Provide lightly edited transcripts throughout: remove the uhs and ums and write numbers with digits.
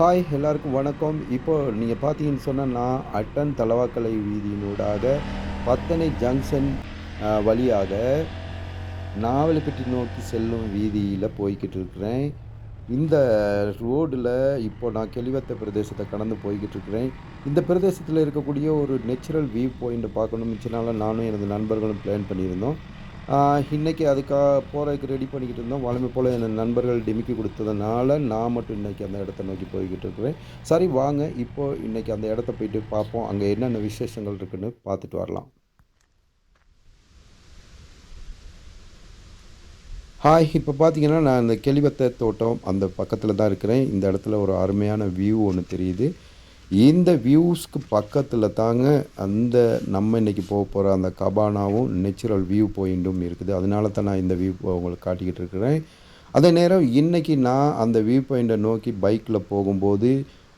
Hi எல்லாருக்கும் வணக்கம். இப்போ நீங்க பார்த்தீங்கன்னு சொன்னா, நான் அட்டன் தலவாக்கலை வீதியினூடாக பத்தனை ஜங்ஷன் வழியாக நாவலப்பிட்டி நோக்கி செல்லும் வீதியில போய்க்கிட்டு இருக்கிறேன். இந்த ரோடுல இப்போ நான் கெளிவத்த பிரதேசத்த கடந்து போய்க்கிட்டு இருக்கிறேன். இந்த பிரதேசத்தில இருக்கக்கூடிய ஒரு நேச்சுரல் வியூ பாயிண்ட்ட பார்க்கணும் மிச்ச நாளா நானும் எனது நண்பர்களும் பிளான் பண்ணியிருந்தோம். ஆ இன்னைக்கு போறதுக்கு ரெடி பண்ணிக்கிட்டு இருந்தோம். வழமை போல என் நண்பர்கள் டிமிக்கி குடுத்ததுனால, நான் மட்டும் இன்னைக்கு அந்த இடத்த நோக்கி போய்க்கிட்டு இருக்கிறேன். சரி வாங்க, இப்போ இன்னைக்கு அந்த இடத்த போயிட்டு பார்ப்போம். அங்க என்னென்ன விசேஷங்கள் இருக்குன்னு பார்த்துட்டு வரலாம். ஹாய்! இப்போ பார்த்தீங்கன்னா, நான் இந்த கெளிவத்த தோட்டம் அந்த பக்கத்தில தான் இருக்கிறேன். இந்த இடத்துல ஒரு அருமையான வியூ ஒண்ணு தெரியுது. இந்த வியூஸ்க்கு பக்கத்தில தாங்க அந்த நம்ம இன்னைக்கு போற அந்த கபானாவும், நேச்சுரல் வியூ பாயிண்ட்டும் இருக்குது. அதனால தான் நான் இந்த வியூ உங்களுக்கு காட்டிக்கிட்டு இருக்கிறேன். அதே நேரம் இன்னைக்கு நான் அந்த வியூ பாயிண்ட்ட நோக்கி பைக்ல போகும்போது,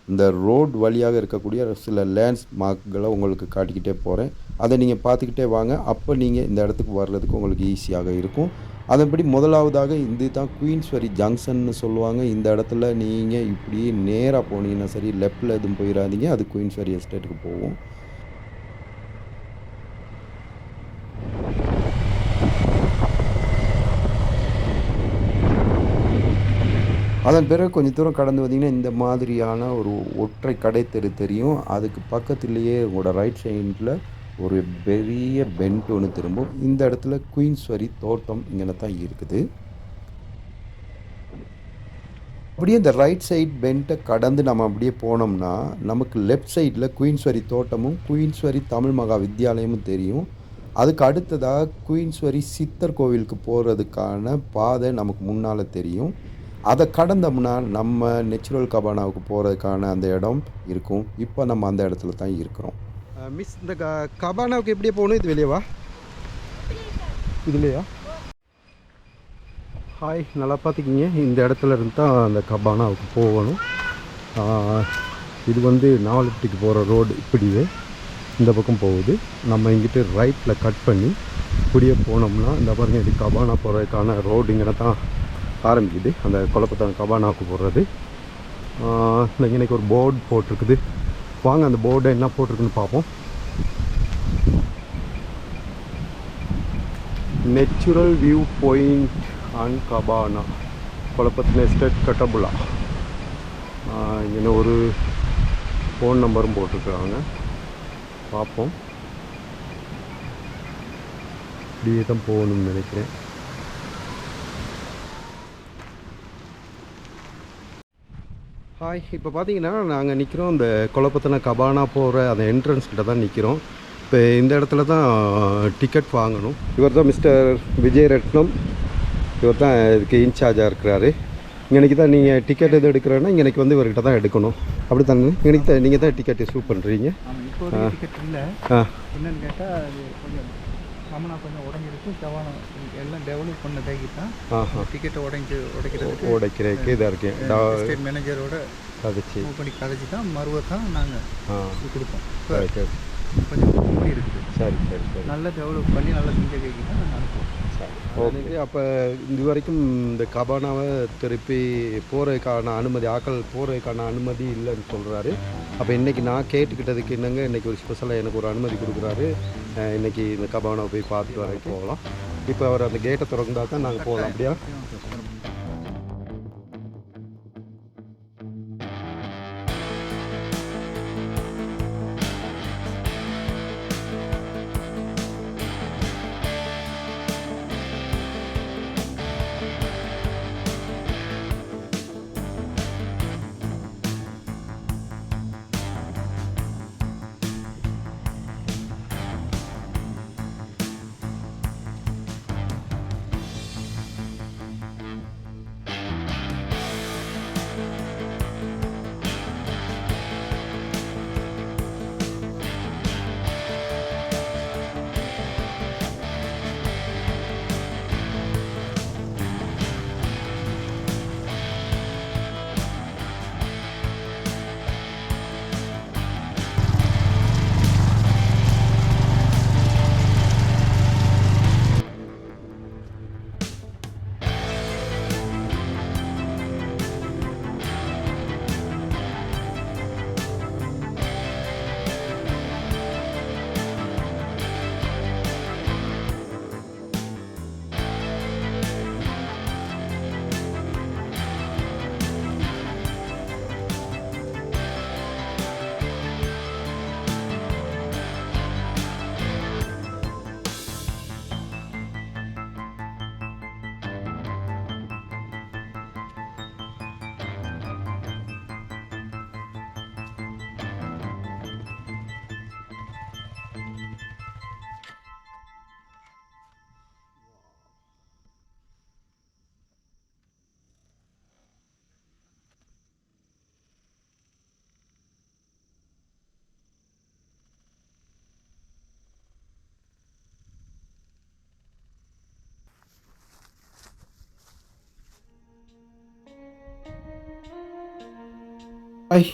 இந்த ரோட் வழியாக இருக்கக்கூடிய சில லேண்ட்ஸ்மார்க்கள உங்களுக்கு காட்டிக்கிட்டே போறேன். அத நீங்க பார்த்துக்கிட்டே வாங்க. அப்ப நீங்க இந்த இடத்துக்கு வர்றதுக்கு உங்களுக்கு ஈஸியாக இருக்கும். அதன்படி முதலாவதாக இது தான் குயின்ஸ்வரி ஜங்ஷன்னு சொல்லுவாங்க. இந்த இடத்துல நீங்க இப்படியே நேரா போனீங்கன்னா சரி, லெஃப்ட்ல எதுவும் போயிறாதீங்க. அது குயின்ஸ்வரி எஸ்டேட்டுக்கு போகும். அதன் பிறகு கொஞ்சம் தூரம் கடந்து வந்தீங்கன்னா, இந்த மாதிரியான ஒரு ஒற்றை கடை தெரு தெரியும். அதுக்கு பக்கத்திலேயே உங்களோட ரைட் சைட்ல ஒரு பெரிய பெண்ட் ஒண்ணு திரும்பும். இந்த இடத்துல குயின்ஸ்வரி தோட்டம் இங்கன தான் இருக்குது. அப்படியே இந்த ரைட் சைட் பெண்ட்ட கடந்து நம்ம அப்படியே போனோம்னா, நமக்கு லெஃப்ட் சைட்ல குயின்ஸ்வரி தோட்டமும், குயின்ஸ்வரி தமிழ் மகா வித்தியாலயமும் தெரியும். அதுக்கு அடுத்ததா குயின்ஸ்வரி சித்தர் கோவிலுக்கு போறதுக்கான பாதை நமக்கு முன்னால தெரியும். அத கடந்தோம்னா, நம்ம நேச்சுரல் கபானாவுக்கு போறதுக்கான அந்த இடம் இருக்கும். இப்ப நம்ம அந்த இடத்துல தான் இருக்கிறோம். மிஸ் இந்த கபானாவுக்கு எப்படி போகணும்? இது வெளியவா? இதுலயா? ஹாய்! நல்லா பார்த்துக்கிங்க. இந்த இடத்துல இருந்து தான் அந்த கபானாவுக்கு போகணும். இது வந்து நாவலப்பிட்டிக்கு போகிற ரோடு இப்படியே இந்த பக்கம் போகுது. நம்ம இங்கிட்டு ரைட்டில் கட் பண்ணி இப்படியே போனோம்னா, இந்த பாருங்க இது கபானா போகிறதுக்கான ரோடு இங்கே தான் ஆரம்பிக்குது. அந்த குழப்பத்தான் கபானாவுக்கு போடுறது. இன்னைக்கு ஒரு போர்டு போட்டிருக்குது. வாங்க அந்த போர்டை என்ன போட்டிருக்குன்னு பார்ப்போம். Natural view point and cabana குழப்பத்தின் எஸ்டேட் கட்டபுலா. இங்கே ஒரு ஃபோன் நம்பரும் போட்டிருக்குறாங்க. பார்ப்போம். இப்படியே தான் போகணும்னு நினைக்கிறேன். ஹாய்! இப்போ பார்த்தீங்கன்னா, நாங்கள் நிற்கிறோம் இந்த குழப்பத்தின கபானா போகிற அந்த என்ட்ரன்ஸ் கிட்ட தான் நிற்கிறோம். இப்போ இந்த இடத்துல தான் டிக்கெட் வாங்கணும். இவர் தான் மிஸ்டர் விஜயரட்னம். இவர் தான் இதுக்கு இன்சார்ஜாக இருக்கிறாரு. இன்றைக்கி தான் நீங்கள் டிக்கெட் எது எடுக்கிறோன்னா இன்றைக்கி வந்து இவர்கிட்ட தான் எடுக்கணும். அப்படி தானே? இன்றைக்கி தான் நீங்கள் தான் டிக்கெட் இஷ்யூ பண்ணுறீங்க. டிக்கெட் இல்லை. என்னென்னு கேட்டால் அது கொஞ்சம் கமனா கொஞ்சம் உடஞ்சிருக்கு. கவானம் எல்லாம் டெவலப் பண்ண கைக்கு தான் டிக்கெட்டை உடைக்கிறதுக்கு இதாக இருக்கேன். ஸ்டேட் மேனேஜரோட கதைச்சி மூவ் பண்ணி கதைச்சி தான் மறுவை தான் நாங்கள் கொடுப்போம். கொஞ்சம் மூடி இருக்குது. சரி சரி சரி. நல்லா டெவலப் பண்ணி நல்லா செஞ்ச கைக்கு தான் நாங்கள் அனுப்புவோம். ஓகே. அப்போ இது வரைக்கும் இந்த கபானாவை திருப்பி போகிறதுக்கான அனுமதி, ஆக்கள் போகிறதுக்கான அனுமதி இல்லைன்னு சொல்கிறாரு. அப்போ இன்றைக்கி நான் கேட்டுக்கிட்டதுக்கு என்னங்க, இன்றைக்கி ஒரு ஸ்பெஷலாக எனக்கு ஒரு அனுமதி கொடுக்குறாரு. இன்றைக்கி இந்த கபானாவை போய் பார்த்துட்டு வர போகலாம். இப்போ அவர் அந்த கேட்டை திறந்தா தான் நாங்கள் போகலாம். அப்படியா?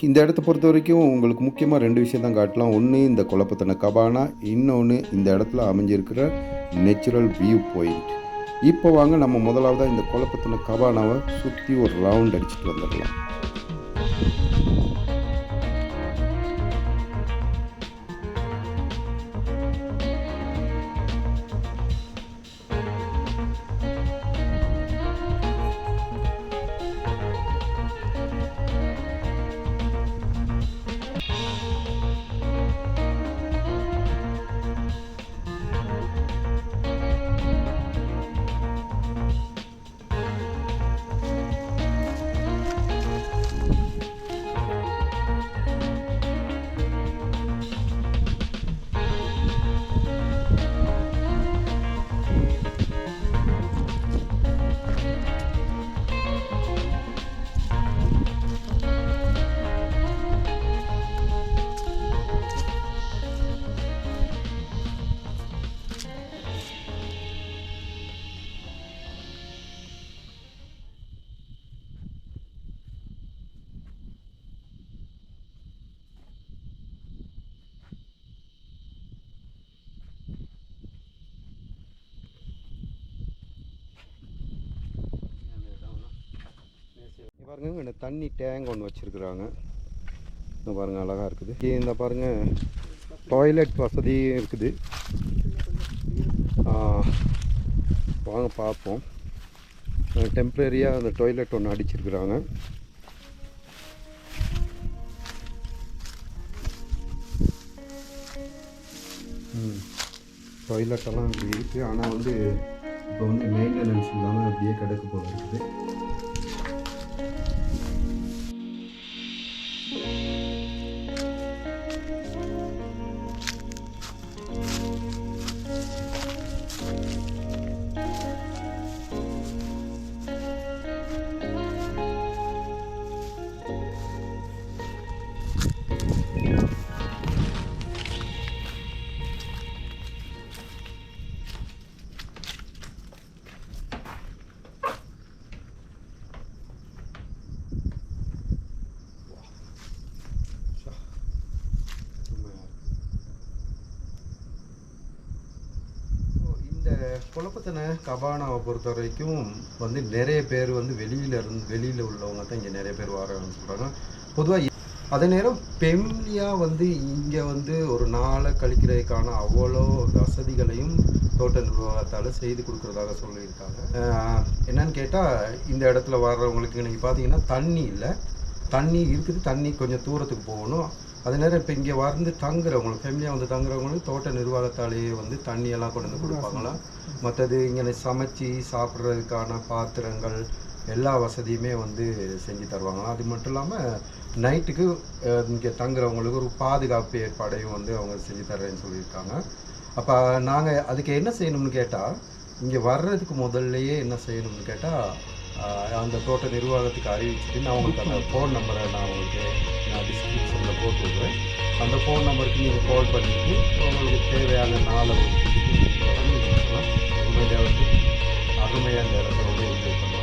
இந்த இடத்த பொறுத்த வரைக்கும் உங்களுக்கு முக்கியமாக 2 விஷயம் தான் காட்டலாம். ஒண்ணு இந்த கொலப்பத்தன கபானா, இன்னொன்னு இந்த இடத்துல அமைஞ்சிருக்கிற நேச்சுரல் வியூ பாயிண்ட். இப்போ வாங்க நம்ம முதலாவதா இந்த கொலப்பத்தன கபானாவ சுத்தி ஒரு ரவுண்ட் அடிச்சுட்டு வந்துடலாம். பாருங்க இந்த தண்ணி டேங்க் ஒன்று வச்சுருக்குறாங்க. இந்த பாருங்கள் அழகாக இருக்குது. இந்த பாருங்கள் டாய்லெட் வசதி இருக்குது. வாங்க பார்ப்போம். டெம்ப்ரரியாக அந்த டாய்லெட் ஒன்று அடிச்சிருக்கிறாங்க. டாய்லெட்டெல்லாம் இப்படி இருக்குது. ஆனால் வந்து இப்போ வந்து மெயின்டெனன்ஸ் இல்லாமல் அப்படியே கிடக்கு போல இருக்குது. கொலப்பத்தன கபானாவை பொறுத்த வரைக்கும் வந்து நிறைய பேர் வந்து வெளியில் உள்ளவங்க தான் இங்கே நிறைய பேர் வராங்கன்னு சொல்கிறாங்க. பொதுவாக அதே நேரம் ஃபெமிலியாக வந்து இங்கே வந்து ஒரு நாளை கழிக்கிறதுக்கான அவ்வளோ வசதிகளையும் தோட்ட நிர்வாகத்தால் செய்து கொடுக்குறதாக சொல்லியிருக்காங்க. என்னன்னு கேட்டால் இந்த இடத்துல வர்றவங்களுக்கு நீங்கள் பார்த்தீங்கன்னா தண்ணி இல்லை, தண்ணி இருக்குது, தண்ணி கொஞ்சம் தூரத்துக்கு போகணும். அதே நேரம் இப்போ இங்கே வந்து தங்குறவங்களுக்கு ஃபேமிலியாக வந்து தங்குறவங்களுக்கு தோட்ட நிர்வாகத்தாலேயே வந்து தண்ணியெல்லாம் கொண்டு வந்து கொடுப்பாங்களாம். மற்றது இங்கே சமைச்சு சாப்பிட்றதுக்கான பாத்திரங்கள் எல்லா வசதியுமே வந்து செஞ்சு தருவாங்களாம். அது மட்டும் இல்லாமல் நைட்டுக்கு இங்கே தங்குறவங்களுக்கு ஒரு பாதுகாப்பு ஏற்பாடையும் வந்து அவங்க செஞ்சு தர்றேன்னு சொல்லியிருக்காங்க. அப்போ நாங்கள் அதுக்கு என்ன செய்யணும்னு கேட்டால், இங்கே வர்றதுக்கு முதல்லையே என்ன செய்யணும்னு கேட்டால், அந்த தோட்ட நிர்வாகத்துக்கு அறிவிச்சுட்டு நான் உங்களுக்கு அந்த ஃபோன் நம்பரை நான் டிஸ்கிரிப்ஷனில் போட்டு விடுறேன். அந்த ஃபோன் நம்பருக்கு நீங்கள் கால் பண்ணிவிட்டு உங்களுக்கு தேவையான நாளை உண்மையிலே வந்து அருமையாக அந்த இடத்த வந்து என்ஜாய் பண்ணலாம்.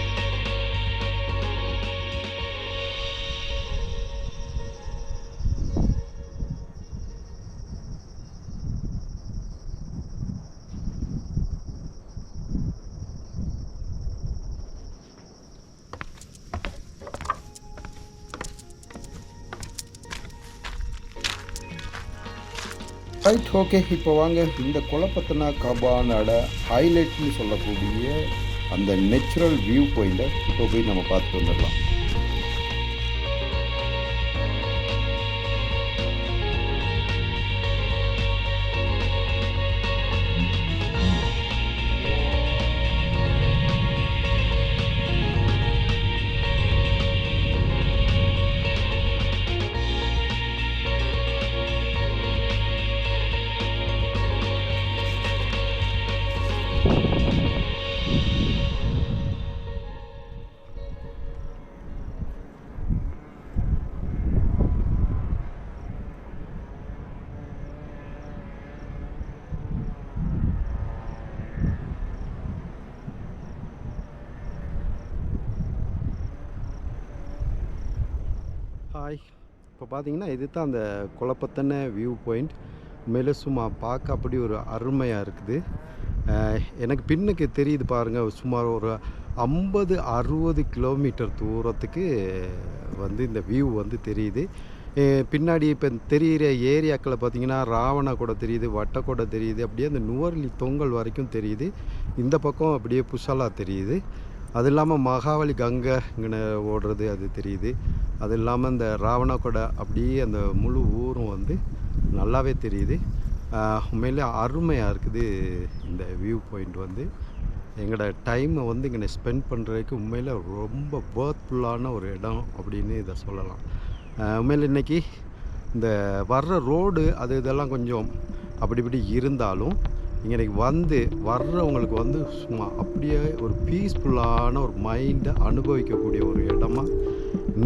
Right, okay. இப்போ வாங்க இந்த கொலப்பத்தன கபானோட ஹைலைட்னு சொல்லக்கூடிய அந்த நேச்சுரல் வியூ பாயிண்ட்டை இப்போ போய் நம்ம பார்த்துட்டு வந்துடலாம். ஹாய், இப்போ பார்த்தீங்கன்னா இது தான் அந்த குழப்பத்தன வியூ பாயிண்ட். மேலே சும்மா பார்க்க அப்படி ஒரு அருமையாக இருக்குது. எனக்கு பின்னுக்கு தெரியுது பாருங்கள், சுமார் ஒரு 50-60 கிலோமீட்டர் தூரத்துக்கு வந்து இந்த வியூ வந்து தெரியுது. பின்னாடி இப்போ தெரிகிற ஏரியாக்களை பார்த்தீங்கன்னா ராவணா தெரியுது, வட்டக்கோடை தெரியுது, அப்படியே அந்த நுவர்லி தொங்கல் வரைக்கும் தெரியுது. இந்த பக்கம் அப்படியே புஷாலா தெரியுது. அது இல்லாமல் மகாவலி கங்கை இங்கே ஓடுறது அது தெரியுது. அது இல்லாமல் இந்த ராவணாக்கொடை அப்படியே அந்த முழு ஊரும் வந்து நல்லாவே தெரியுது. உண்மையிலே அருமையாக இருக்குது இந்த வியூ பாயிண்ட் வந்து. எங்களோட டைமை வந்து இங்கே ஸ்பெண்ட் பண்ணுறதுக்கு உண்மையில் ரொம்ப பர்த்ஃபுல்லான ஒரு இடம் அப்படின்னு இதை சொல்லலாம். உண்மையில் இன்றைக்கி இந்த வர்ற ரோடு அது இதெல்லாம் கொஞ்சம் அப்படி இப்படி இருந்தாலும் இன்றைக்கி வந்து வர்றவங்களுக்கு வந்து சும்மா அப்படியே ஒரு பீஸ்ஃபுல்லான ஒரு மைண்டை அனுபவிக்கக்கூடிய ஒரு இடமா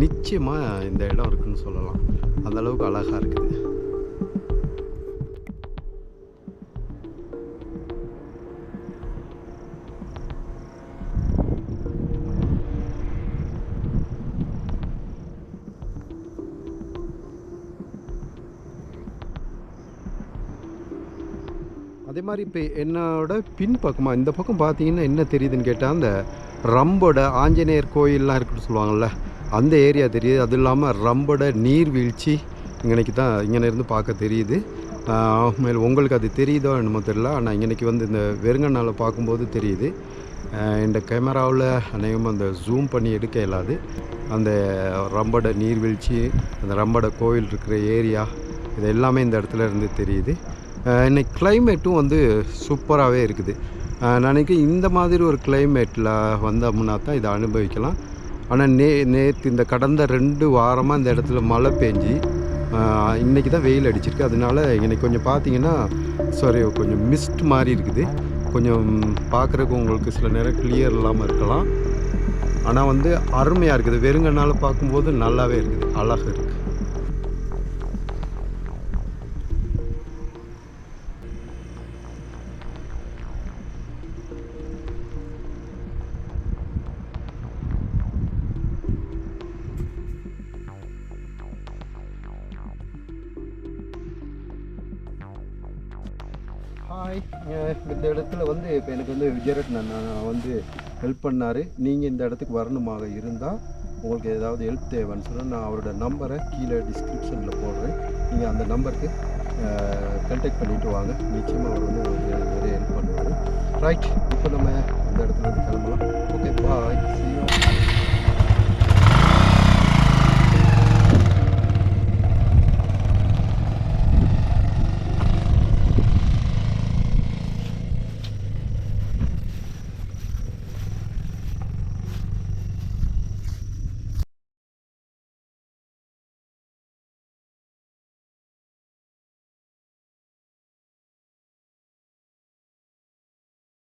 நிச்சயமாக இந்த இடம் இருக்குதுன்னு சொல்லலாம். அந்தளவுக்கு அழகாக இருக்குது. அதே மாதிரி இப்போ என்னோட பின்பக்கமாக இந்த பக்கம் பார்த்தீங்கன்னா என்ன தெரியுதுன்னு கேட்டால், அந்த ரம்போட ஆஞ்சநேயர் கோயிலெலாம் இருக்குன்னு சொல்லுவாங்கள்ல, அந்த ஏரியா தெரியுது. அது இல்லாமல் ரம்போட நீர்வீழ்ச்சி இங்கனைக்கு தான் இங்கேருந்து பார்க்க தெரியுது. மேலும் உங்களுக்கு அது தெரியுதோ என்னமோ தெரியல, ஆனால் இன்றைக்கி வந்து இந்த வெறுங்கண்ணால் பார்க்கும்போது தெரியுது. இந்த கேமராவில் அநேகமாக அந்த ஜூம் பண்ணி எடுக்க இயலாது. அந்த ரம்போட நீர்வீழ்ச்சி, அந்த ரம்போட கோயில் இருக்கிற ஏரியா, இது எல்லாமே இந்த இடத்துல இருந்து தெரியுது. இன்றைக்கி கிளைமேட்டும் வந்து சூப்பராகவே இருக்குது. நான் நினைக்கிறேன் இந்த மாதிரி ஒரு கிளைமேட்டில் வந்தோம்னா தான் இதை அனுபவிக்கலாம். ஆனால் நேற்று இந்த கடந்த 2 வாரமாக இந்த இடத்துல மழை பெஞ்சி இன்றைக்கி தான் வெயில் அடிச்சிருக்கு. அதனால இன்றைக்கி கொஞ்சம் பார்த்தீங்கன்னா கொஞ்சம் மிஸ்ட் மாதிரி இருக்குது. கொஞ்சம் பார்க்குறதுக்கு உங்களுக்கு சில நேரம் கிளியர் இல்லாமல் இருக்கலாம். ஆனால் வந்து அருமையாக இருக்குது. வெறுங்கண்ணால் பார்க்கும்போது நல்லாவே இருக்குது, அழகாக இருக்குது. ஹாய், இந்த இடத்துல வந்து இப்போ எனக்கு வந்து விஜயரட்னன் வந்து ஹெல்ப் பண்ணார். நீங்கள் இந்த இடத்துக்கு வரணுமாக இருந்தால் உங்களுக்கு ஏதாவது ஹெல்ப் தேவைன்னு சொன்னால் நான் அவரோட நம்பரை கீழே டிஸ்கிரிப்ஷனில் போடுறேன். நீங்கள் அந்த நம்பருக்கு கான்டாக்ட் பண்ணிவிட்டு வாங்க. நிச்சயமாக அவர் வந்து உங்களுக்கு நிறைய ஹெல்ப் பண்ணுவார். ரைட், இப்போ நம்ம இந்த இடத்துல இருந்து கிளம்பலாம். Okay, bye, see you.